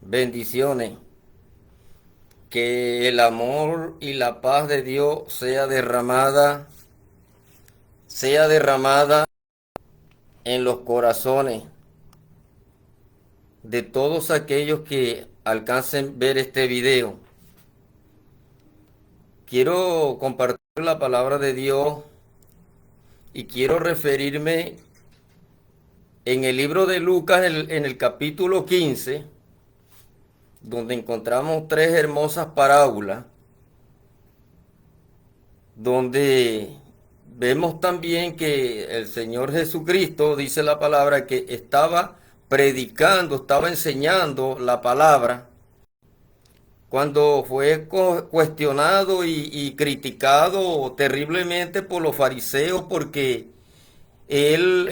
Bendiciones. Que el amor y la paz de Dios sea derramada en los corazones de todos aquellos que alcancen ver este video. Quiero compartir la palabra de Dios y quiero referirme en el libro de Lucas, en el capítulo 15, donde encontramos tres hermosas parábolas, donde vemos también que el Señor Jesucristo, dice la palabra, que estaba predicando, estaba enseñando la palabra, cuando fue cuestionado y criticado terriblemente por los fariseos, porque él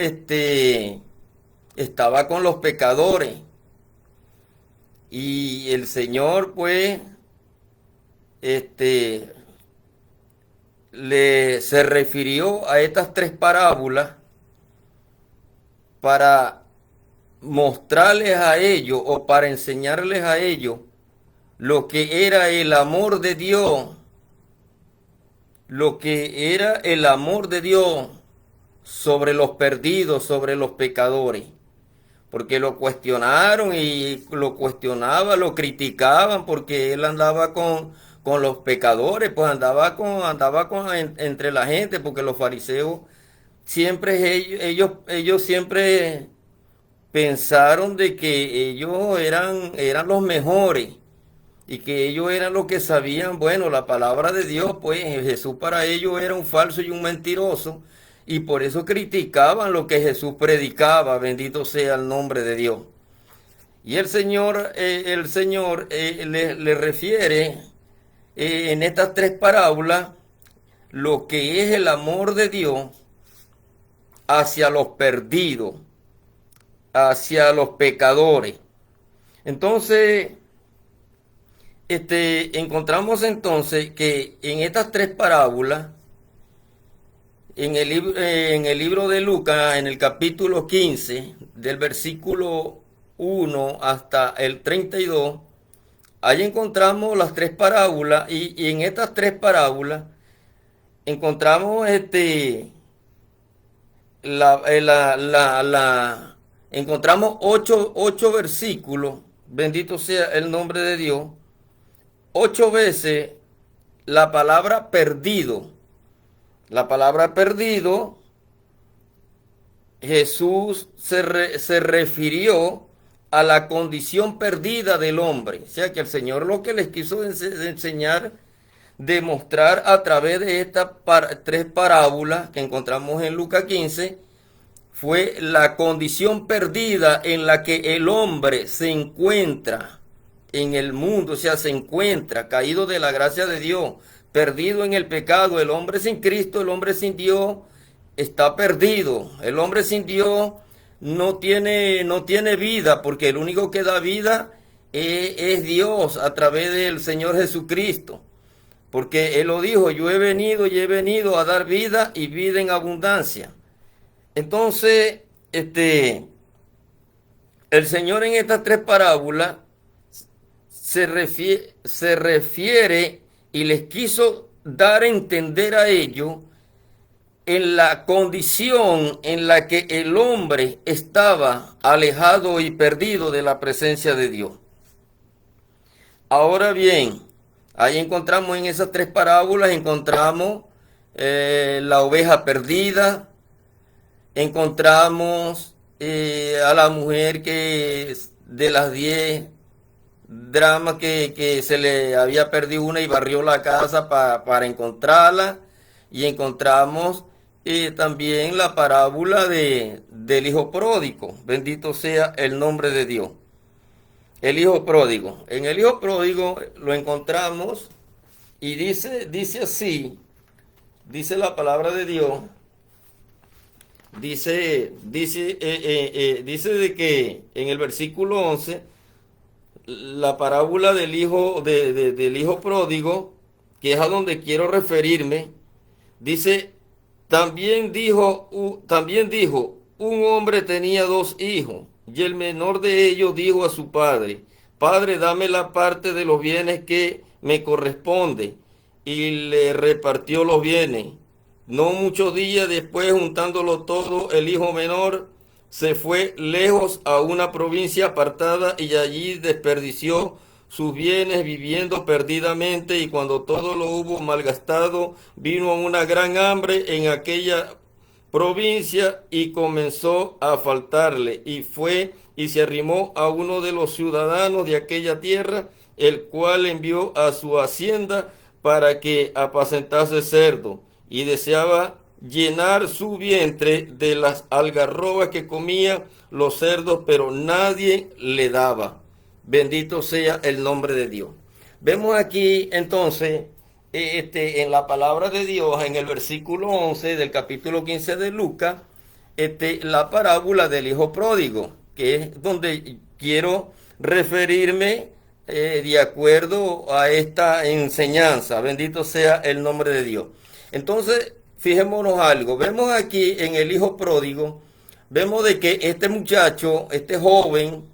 estaba con los pecadores. Y el Señor, pues, este, se refirió a estas tres parábolas para mostrarles a ellos o para enseñarles a ellos lo que era el amor de Dios, lo que era el amor de Dios sobre los perdidos, sobre los pecadores. Porque lo cuestionaron y lo cuestionaban, lo criticaban porque él andaba con los pecadores, pues entre la gente, porque los fariseos siempre, ellos siempre pensaron de que ellos eran los mejores y que ellos eran los que sabían, bueno, la palabra de Dios, pues Jesús para ellos era un falso y un mentiroso, y por eso criticaban lo que Jesús predicaba, bendito sea el nombre de Dios. Y el Señor le refiere en estas tres parábolas lo que es el amor de Dios hacia los perdidos, hacia los pecadores. Entonces, encontramos entonces que en estas tres parábolas, en el libro de Lucas, en el capítulo 15, del versículo 1 hasta el 32, ahí encontramos las tres parábolas y en estas tres parábolas encontramos encontramos ocho versículos, bendito sea el nombre de Dios, 8 veces la palabra perdido. La palabra perdido, Jesús se refirió a la condición perdida del hombre. O sea que el Señor lo que les quiso enseñar, demostrar a través de estas tres parábolas que encontramos en Lucas 15, fue la condición perdida en la que el hombre se encuentra en el mundo, o sea, se encuentra caído de la gracia de Dios, perdido en el pecado. El hombre sin Cristo, el hombre sin Dios, está perdido. El hombre sin Dios no tiene vida, porque el único que da vida es Dios a través del Señor Jesucristo. Porque Él lo dijo, yo he venido a dar vida y vida en abundancia. Entonces, el Señor en estas tres parábolas se refiere y les quiso dar a entender a ellos en la condición en la que el hombre estaba alejado y perdido de la presencia de Dios. Ahora bien, ahí encontramos en esas tres parábolas, encontramos la oveja perdida, encontramos a la mujer que de las 10 drama que se le había perdido una y barrió la casa para encontrarla. Y encontramos también la parábola del hijo pródigo. Bendito sea el nombre de Dios. El hijo pródigo. En el hijo pródigo lo encontramos y dice así, dice la palabra de Dios. Dice de que en el versículo 11, la parábola del del hijo pródigo, que es a donde quiero referirme, dice, también dijo, un hombre tenía 2 hijos, y el menor de ellos dijo a su padre, Padre, dame la parte de los bienes que me corresponde. Y le repartió los bienes. No muchos días después, juntándolo todo, el hijo menor se fue lejos a una provincia apartada y allí desperdició sus bienes viviendo perdidamente, y cuando todo lo hubo malgastado, vino una gran hambre en aquella provincia y comenzó a faltarle, y fue y se arrimó a uno de los ciudadanos de aquella tierra, el cual envió a su hacienda para que apacentase cerdo, y deseaba llenar su vientre de las algarrobas que comían los cerdos, pero nadie le daba. Bendito sea el nombre de Dios. Vemos aquí entonces en la palabra de Dios, en el versículo 11 del capítulo 15 de Lucas, la parábola del hijo pródigo, que es donde quiero referirme de acuerdo a esta enseñanza. Bendito sea el nombre de Dios. Entonces, fijémonos algo. Vemos aquí en el hijo pródigo, vemos de que este muchacho, este joven,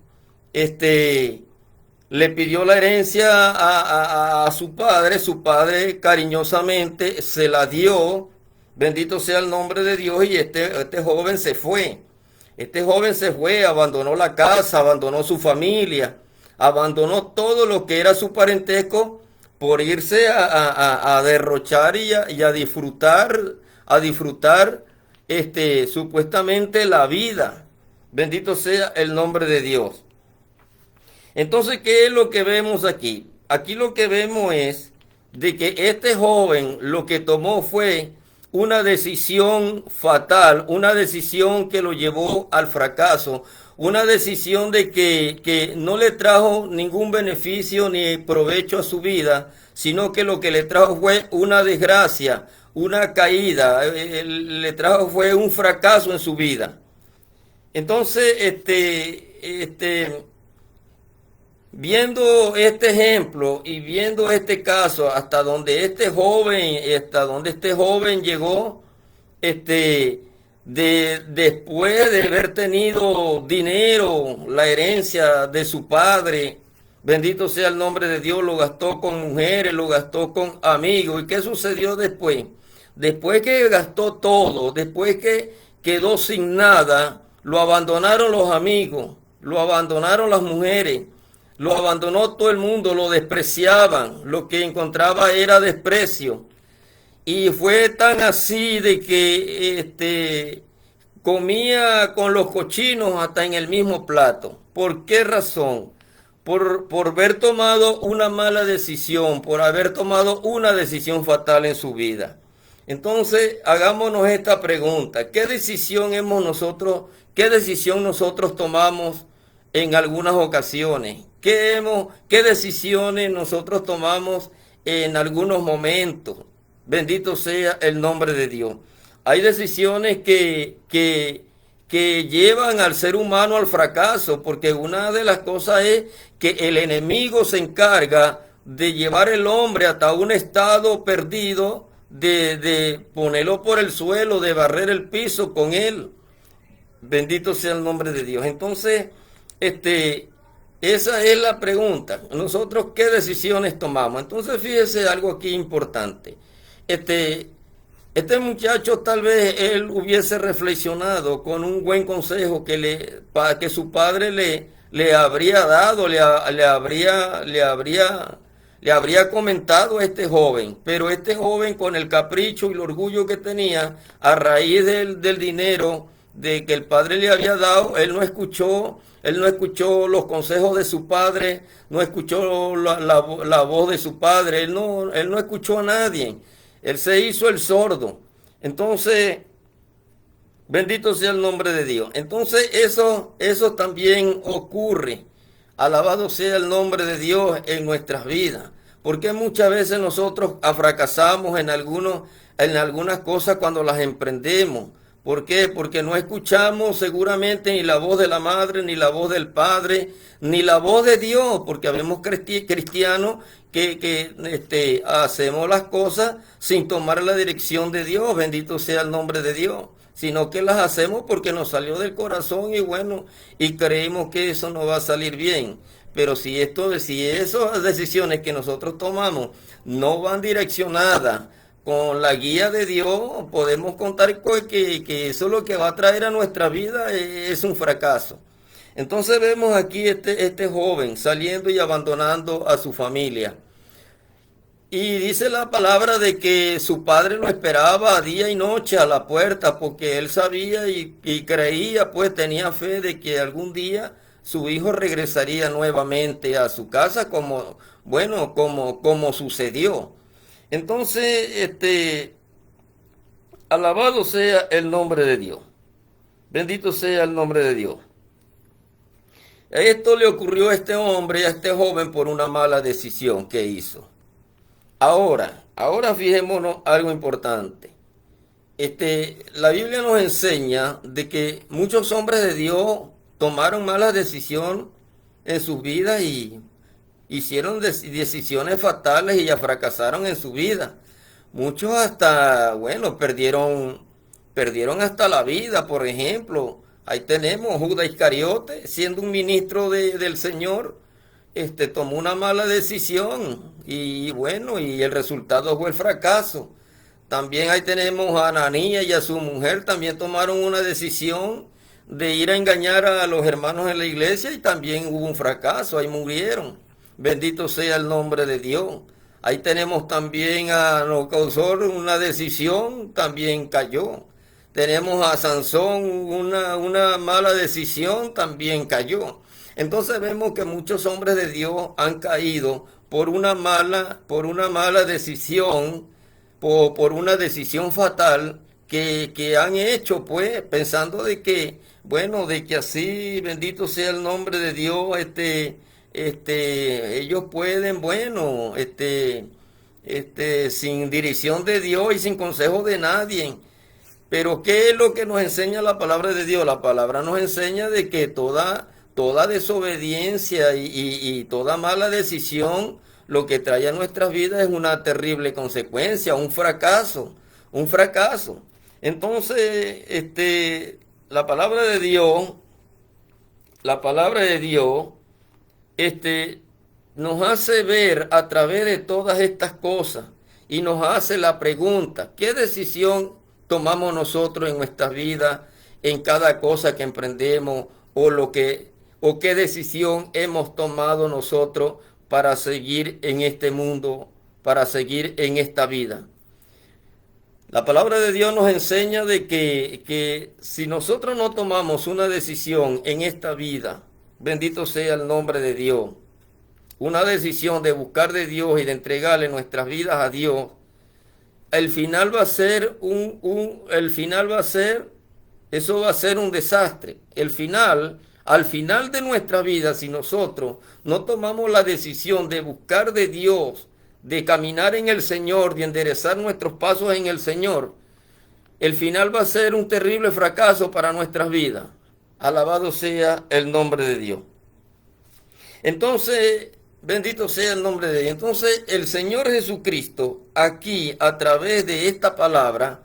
le pidió la herencia a su padre cariñosamente se la dio, bendito sea el nombre de Dios, y este joven se fue. Este joven se fue, abandonó la casa, abandonó su familia, abandonó todo lo que era su parentesco por irse a derrochar y a disfrutar supuestamente la vida. Bendito sea el nombre de Dios. Entonces, ¿qué es lo que vemos aquí? Aquí lo que vemos es de que este joven lo que tomó fue una decisión fatal, una decisión que lo llevó al fracaso, una decisión de que no le trajo ningún beneficio ni provecho a su vida, sino que lo que le trajo fue una desgracia, una caída, le trajo fue un fracaso en su vida. Entonces, viendo este ejemplo y viendo este caso, hasta donde este joven llegó, después de haber tenido dinero, la herencia de su padre, bendito sea el nombre de Dios, lo gastó con mujeres, lo gastó con amigos. ¿Y qué sucedió después? Después que gastó todo, después que quedó sin nada, lo abandonaron los amigos, lo abandonaron las mujeres, lo abandonó todo el mundo, lo despreciaban, lo que encontraba era desprecio. Y fue tan así de que comía con los cochinos hasta en el mismo plato. ¿Por qué razón? Por haber tomado una mala decisión, por haber tomado una decisión fatal en su vida. Entonces, hagámonos esta pregunta: ¿qué decisión nosotros tomamos en algunas ocasiones? ¿Qué decisiones nosotros tomamos en algunos momentos? Bendito sea el nombre de Dios. Hay decisiones que llevan al ser humano al fracaso, porque una de las cosas es que el enemigo se encarga de llevar el hombre hasta un estado perdido, de ponerlo por el suelo, de barrer el piso con él. Bendito sea el nombre de Dios. Entonces, esa es la pregunta. Nosotros, ¿qué decisiones tomamos? Entonces, fíjese algo aquí importante. Este muchacho, tal vez él hubiese reflexionado con un buen consejo que su padre le habría dado, le habría comentado a este joven. Pero este joven, con el capricho y el orgullo que tenía a raíz del dinero de que el padre le había dado, él no escuchó los consejos de su padre, no escuchó la voz de su padre, él no escuchó a nadie. Él se hizo el sordo. Entonces, bendito sea el nombre de Dios. Entonces, eso también ocurre. Alabado sea el nombre de Dios en nuestras vidas. Porque muchas veces nosotros fracasamos en algunas cosas cuando las emprendemos. ¿Por qué? Porque no escuchamos seguramente ni la voz de la madre, ni la voz del padre, ni la voz de Dios, porque habemos cristianos que hacemos las cosas sin tomar la dirección de Dios, bendito sea el nombre de Dios, sino que las hacemos porque nos salió del corazón y bueno, y creemos que eso no va a salir bien. Pero si esas decisiones que nosotros tomamos no van direccionadas con la guía de Dios, podemos contar que eso lo que va a traer a nuestra vida es un fracaso. Entonces vemos aquí este joven saliendo y abandonando a su familia. Y dice la palabra de que su padre lo esperaba día y noche a la puerta porque él sabía y creía, pues tenía fe de que algún día su hijo regresaría nuevamente a su casa como, bueno, como sucedió. Entonces, alabado sea el nombre de Dios. Bendito sea el nombre de Dios. Esto le ocurrió a este hombre, a este joven, por una mala decisión que hizo. Ahora fijémonos algo importante. La Biblia nos enseña de que muchos hombres de Dios tomaron malas decisiones en sus vidas y hicieron decisiones fatales y ya fracasaron en su vida. Muchos hasta, bueno, perdieron hasta la vida, por ejemplo. Ahí tenemos Judas Iscariote, siendo un ministro del Señor, tomó una mala decisión y bueno, y el resultado fue el fracaso. También ahí tenemos a Ananías y a su mujer, también tomaron una decisión de ir a engañar a los hermanos en la iglesia y también hubo un fracaso, ahí murieron. Bendito sea el nombre de Dios. Ahí tenemos también a Nabucodonosor, una decisión, también cayó. Tenemos a Sansón, una mala decisión, también cayó. Entonces vemos que muchos hombres de Dios han caído por una mala decisión, por una decisión fatal que han hecho, pues, pensando de que, bueno, de que así, bendito sea el nombre de Dios, ellos pueden, bueno, sin dirección de Dios y sin consejo de nadie. Pero ¿qué es lo que nos enseña la palabra de Dios? La palabra nos enseña de que toda desobediencia y toda mala decisión lo que trae a nuestras vidas es una terrible consecuencia, un fracaso, un fracaso. Entonces, la palabra de Dios, la palabra de Dios, nos hace ver a través de todas estas cosas y nos hace la pregunta, ¿qué decisión tomamos nosotros en nuestras vidas, en cada cosa que emprendemos o qué decisión hemos tomado nosotros para seguir en este mundo, para seguir en esta vida? La palabra de Dios nos enseña de que si nosotros no tomamos una decisión en esta vida, bendito sea el nombre de Dios, una decisión de buscar de Dios y de entregarle nuestras vidas a Dios, el final va a ser eso va a ser un desastre. Al final de nuestra vida, si nosotros no tomamos la decisión de buscar de Dios, de caminar en el Señor, de enderezar nuestros pasos en el Señor, el final va a ser un terrible fracaso para nuestras vidas. Alabado sea el nombre de Dios. Entonces, bendito sea el nombre de Dios. Entonces, el Señor Jesucristo, aquí, a través de esta palabra,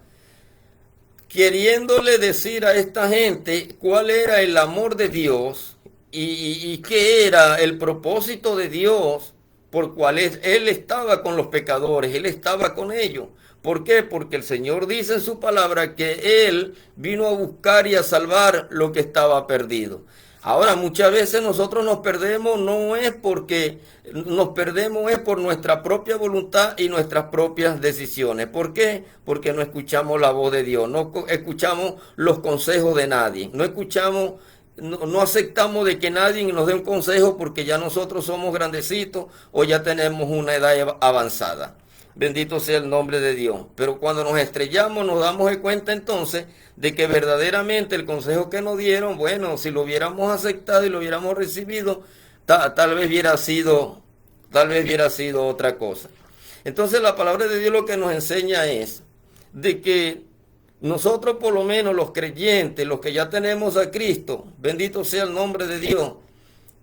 queriéndole decir a esta gente cuál era el amor de Dios y qué era el propósito de Dios, por cual Él estaba con los pecadores, Él estaba con ellos. ¿Por qué? Porque el Señor dice en su palabra que Él vino a buscar y a salvar lo que estaba perdido. Ahora, muchas veces nosotros nos perdemos, no es porque nos perdemos, es por nuestra propia voluntad y nuestras propias decisiones. ¿Por qué? Porque no escuchamos la voz de Dios, no escuchamos los consejos de nadie, no aceptamos de que nadie nos dé un consejo porque ya nosotros somos grandecitos o ya tenemos una edad avanzada. Bendito sea el nombre de Dios. Pero cuando nos estrellamos nos damos cuenta entonces de que verdaderamente el consejo que nos dieron, bueno, si lo hubiéramos aceptado y lo hubiéramos recibido, tal vez hubiera sido otra cosa. Entonces la palabra de Dios lo que nos enseña es de que nosotros, por lo menos los creyentes, los que ya tenemos a Cristo, bendito sea el nombre de Dios,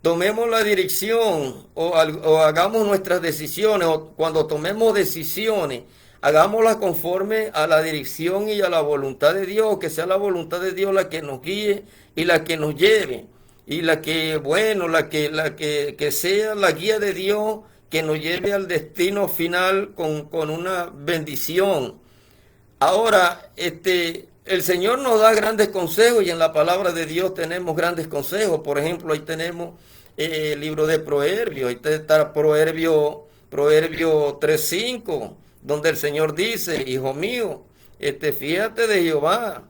tomemos la dirección o hagamos nuestras decisiones, o cuando tomemos decisiones, hagámoslas conforme a la dirección y a la voluntad de Dios, que sea la voluntad de Dios la que nos guíe y la que nos lleve. y la que, bueno, que sea la guía de Dios que nos lleve al destino final con una bendición. Ahora, el Señor nos da grandes consejos y en la palabra de Dios tenemos grandes consejos. Por ejemplo, ahí tenemos el libro de Proverbios, ahí está Proverbio 3:5, donde el Señor dice, hijo mío, fíjate de Jehová,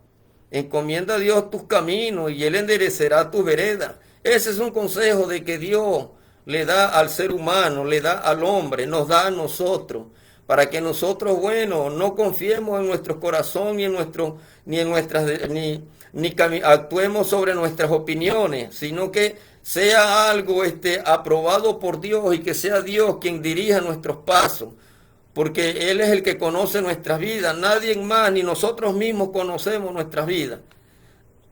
encomienda a Dios tus caminos y Él enderecerá tu vereda. Ese es un consejo de que Dios le da al ser humano, le da al hombre, nos da a nosotros, para que nosotros, bueno, no confiemos en nuestro corazón ni en nuestro, ni en nuestras, ni actuemos sobre nuestras opiniones, sino que sea algo aprobado por Dios y que sea Dios quien dirija nuestros pasos, porque Él es el que conoce nuestras vidas, nadie más, ni nosotros mismos conocemos nuestras vidas.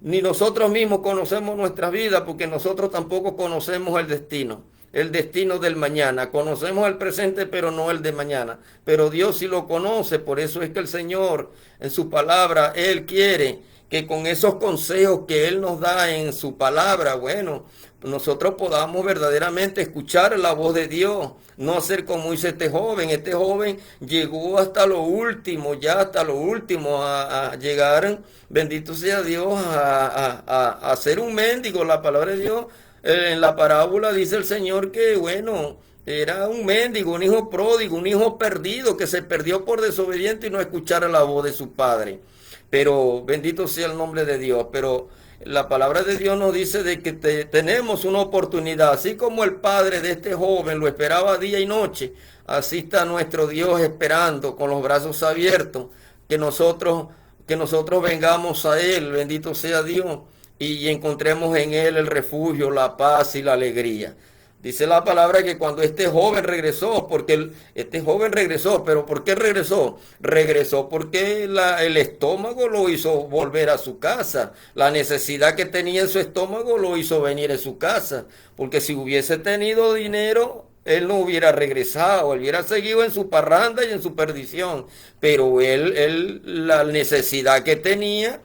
Ni nosotros mismos conocemos nuestras vidas porque nosotros tampoco conocemos el destino del mañana. Conocemos el presente pero no el de mañana. Pero Dios sí lo conoce, por eso es que el Señor en su palabra, Él quiere que con esos consejos que Él nos da en su palabra, bueno, nosotros podamos verdaderamente escuchar la voz de Dios, no hacer como hizo este joven. Este joven llegó hasta lo último, ya hasta lo último, a llegar, bendito sea Dios, a ser un mendigo. La palabra de Dios, en la parábola dice el Señor que, bueno, era un mendigo, un hijo pródigo, un hijo perdido, que se perdió por desobediente y no escuchara la voz de su padre. Pero bendito sea el nombre de Dios. Pero la palabra de Dios nos dice de que tenemos una oportunidad. Así como el padre de este joven lo esperaba día y noche, así está nuestro Dios esperando con los brazos abiertos que nosotros vengamos a Él, bendito sea Dios, y encontremos en Él el refugio, la paz y la alegría. Dice la palabra que cuando este joven regresó, este joven regresó, pero ¿por qué regresó? Regresó porque el estómago lo hizo volver a su casa. La necesidad que tenía en su estómago lo hizo venir a su casa. Porque si hubiese tenido dinero, él no hubiera regresado, él hubiera seguido en su parranda y en su perdición. Pero la necesidad que tenía,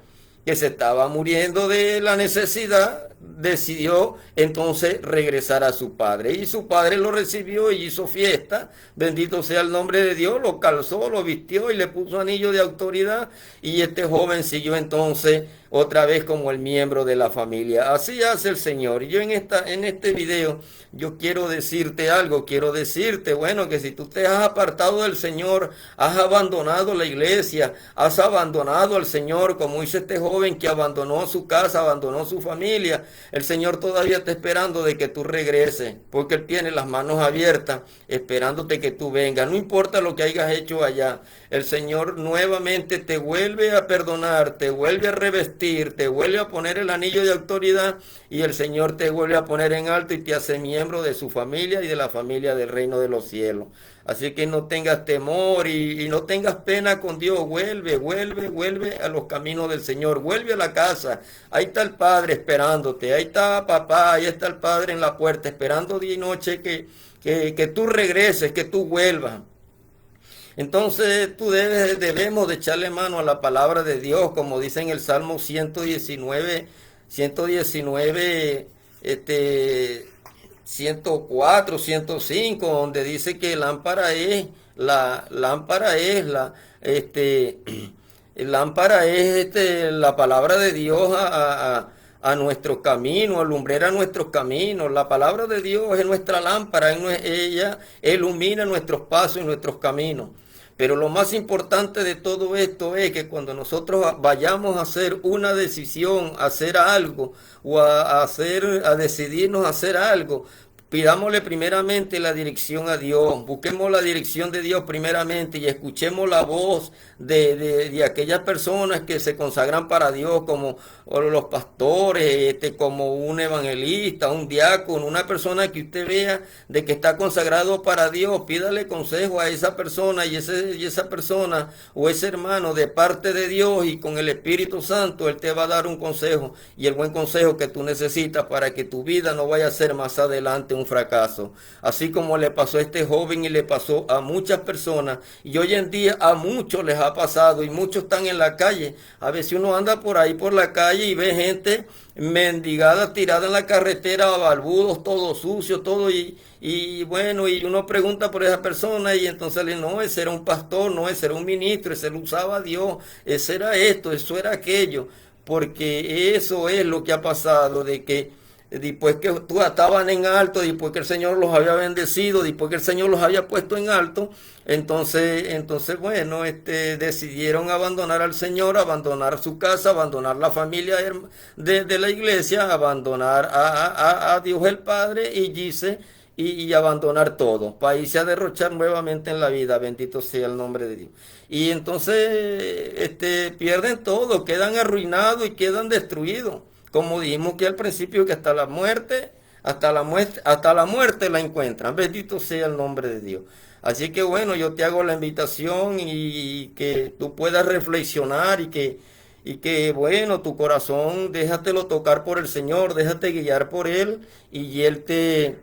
que se estaba muriendo de la necesidad, decidió entonces regresar a su padre. Y su padre lo recibió y hizo fiesta. Bendito sea el nombre de Dios. Lo calzó, lo vistió y le puso anillo de autoridad. Y este joven siguió entonces otra vez como el miembro de la familia. Así hace el Señor. Y yo en este video, yo quiero decirte algo. Quiero decirte, bueno, que si tú te has apartado del Señor, has abandonado la iglesia, has abandonado al Señor, como hizo este joven que abandonó su casa, abandonó su familia, el Señor todavía está esperando de que tú regreses, porque Él tiene las manos abiertas, esperándote que tú vengas. No importa lo que hayas hecho allá, el Señor nuevamente te vuelve a perdonar, te vuelve a revestir, te vuelve a poner el anillo de autoridad y el Señor te vuelve a poner en alto y te hace miembro de su familia y de la familia del reino de los cielos. Así que no tengas temor y no tengas pena con Dios. Vuelve a los caminos del Señor. Vuelve a la casa. Ahí está el Padre esperándote. Ahí está papá, ahí está el Padre en la puerta esperando día y noche que tú regreses, que tú vuelvas. Entonces debemos de echarle mano a la palabra de Dios, como dice en el Salmo 119, 104, 105, donde dice que lámpara es la palabra de Dios a nuestro camino, alumbrera nuestros caminos. La palabra de Dios es nuestra lámpara, ella ilumina nuestros pasos y nuestros caminos. Pero lo más importante de todo esto es que cuando nosotros vayamos a hacer una decisión, a hacer algo, o a decidirnos a hacer algo, pidámosle primeramente la dirección a Dios, busquemos la dirección de Dios primeramente y escuchemos la voz de aquellas personas que se consagran para Dios, como los pastores, como un evangelista, un diácono, una persona que usted vea de que está consagrado para Dios. Pídale consejo a esa persona y esa persona o ese hermano de parte de Dios, y con el Espíritu Santo Él te va a dar un consejo, y el buen consejo que tú necesitas para que tu vida no vaya a ser más adelante un fracaso. Así como le pasó a este joven y le pasó a muchas personas. Y hoy en día a muchos les ha pasado y muchos están en la calle. A veces uno anda por ahí por la calle y ve gente mendigada tirada en la carretera, barbudos, todo sucio, todo y bueno, y uno pregunta por esa persona y entonces le no, ese era un pastor, no, ese era un ministro, ese lo usaba a Dios, ese era esto, eso era aquello, porque eso es lo que ha pasado, de que después que tú estaban en alto, después que el Señor los había bendecido, después que el Señor los había puesto en alto, entonces bueno, decidieron abandonar al Señor, abandonar su casa, abandonar la familia de la iglesia, abandonar a Dios el Padre y dice, y abandonar todo, para irse a derrochar nuevamente en la vida, bendito sea el nombre de Dios. Y entonces pierden todo, quedan arruinados y quedan destruidos. Como dijimos que al principio, que hasta la muerte la encuentran. Bendito sea el nombre de Dios. Así que bueno, yo te hago la invitación y que tú puedas reflexionar y que bueno, tu corazón, déjatelo tocar por el Señor, déjate guiar por Él y Él te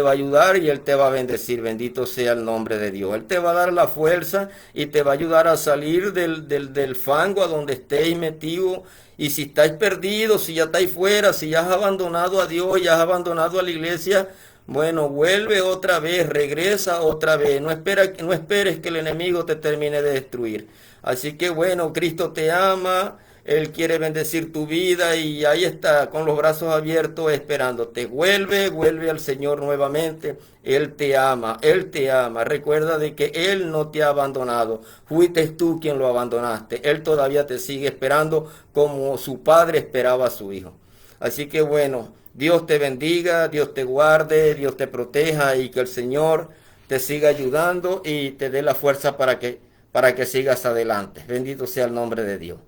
va a ayudar y Él te va a bendecir. Bendito sea el nombre de Dios. Él te va a dar la fuerza y te va a ayudar a salir del fango a donde estéis metido. Y si estáis perdidos, si ya estáis fuera, si ya has abandonado a Dios, ya has abandonado a la iglesia, bueno, vuelve otra vez, regresa otra vez. No esperes que el enemigo te termine de destruir. Así que bueno, Cristo te ama. Él quiere bendecir tu vida y ahí está, con los brazos abiertos esperándote. Vuelve al Señor nuevamente. Él te ama, Él te ama. Recuerda de que Él no te ha abandonado. Fuiste tú quien lo abandonaste. Él todavía te sigue esperando como su padre esperaba a su hijo. Así que bueno, Dios te bendiga, Dios te guarde, Dios te proteja y que el Señor te siga ayudando y te dé la fuerza para que sigas adelante. Bendito sea el nombre de Dios.